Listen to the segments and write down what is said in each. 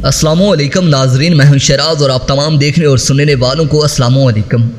السلام علیکم ناظرین، میں ہوں شراز اور آپ تمام دیکھنے اور سننے والوں کو السلام علیکم۔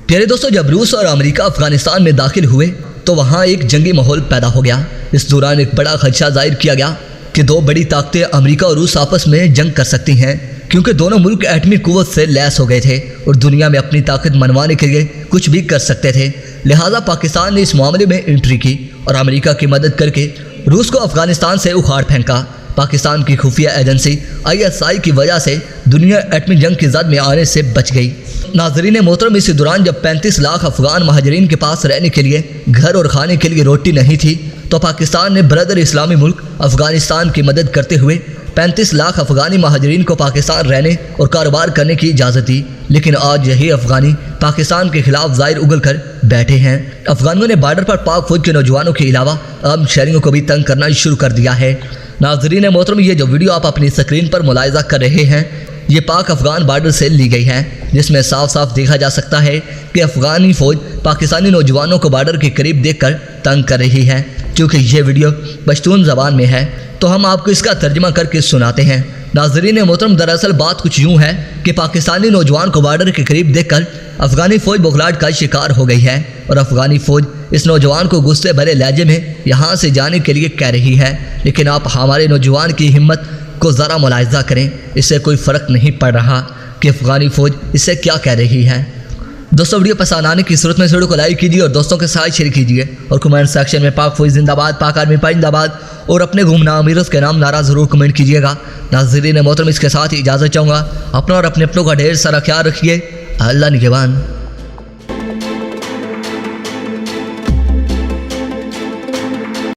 پیارے دوستو، جب روس اور امریکہ افغانستان میں داخل ہوئے تو وہاں ایک جنگی ماحول پیدا ہو گیا۔ اس دوران ایک بڑا خدشہ ظاہر کیا گیا کہ دو بڑی طاقتیں امریکہ اور روس آپس میں جنگ کر سکتی ہیں، کیونکہ دونوں ملک ایٹمی قوت سے لیس ہو گئے تھے اور دنیا میں اپنی طاقت منوانے کے لیے کچھ بھی کر سکتے تھے۔ لہٰذا پاکستان نے اس معاملے میں انٹری کی اور امریکہ کی مدد کر کے روس کو افغانستان سے اکھاڑ پھینکا۔ پاکستان کی خفیہ ایجنسی ISI کی وجہ سے دنیا ایٹمی جنگ کی زد میں آنے سے بچ گئی۔ ناظرین محترم، اسی دوران جب 35 لاکھ افغان مہاجرین کے پاس رہنے کے لیے گھر اور کھانے کے لیے روٹی نہیں تھی تو پاکستان نے برادر اسلامی ملک افغانستان کی مدد کرتے ہوئے 35 لاکھ افغانی مہاجرین کو پاکستان رہنے اور کاروبار کرنے کی اجازت دی۔ لیکن آج یہی افغانی پاکستان کے خلاف ظاہر اگل کر بیٹھے ہیں۔ افغانوں نے بارڈر پر پاک فوج کے نوجوانوں کے علاوہ عام شہریوں کو بھی تنگ کرنا شروع کر دیا ہے۔ ناظرین محترم، یہ جو ویڈیو آپ اپنی سکرین پر ملاحظہ کر رہے ہیں یہ پاک افغان بارڈر سے لی گئی ہے، جس میں صاف صاف دیکھا جا سکتا ہے کہ افغانی فوج پاکستانی نوجوانوں کو بارڈر کے قریب دیکھ کر تنگ کر رہی ہے۔ چونکہ یہ ویڈیو پشتون زبان میں ہے تو ہم آپ کو اس کا ترجمہ کر کے سناتے ہیں۔ ناظرین محترم، دراصل بات کچھ یوں ہے کہ پاکستانی نوجوان کو بارڈر کے قریب دیکھ کر افغانی فوج بغلاٹ کا شکار ہو گئی ہے اور افغانی فوج اس نوجوان کو غصے بھرے لہجے میں یہاں سے جانے کے لیے کہہ رہی ہے۔ لیکن آپ ہمارے نوجوان کی ہمت کو ذرا ملاحظہ کریں، اس سے کوئی فرق نہیں پڑ رہا کہ افغانی فوج اس سے کیا کہہ رہی ہے۔ دوستو، ویڈیو پسند آنے کی صورت میں ویڈیو کو لائک کیجیے اور دوستوں کے ساتھ شیئر کیجیے اور کمنٹ سیکشن میں پاک فوج زندہ باد، پاک آرمی پائندہ باد اور اپنے گمنام امیرت کے نام نعرہ ضرور کمنٹ کیجیے گا۔ ناظرین محترم، اس کے ساتھ ہی اجازت چاہوں گا۔ اپنا اور اپنے اپنوں کا ڈھیر سارا خیال رکھیے۔ اللہ نگہبان۔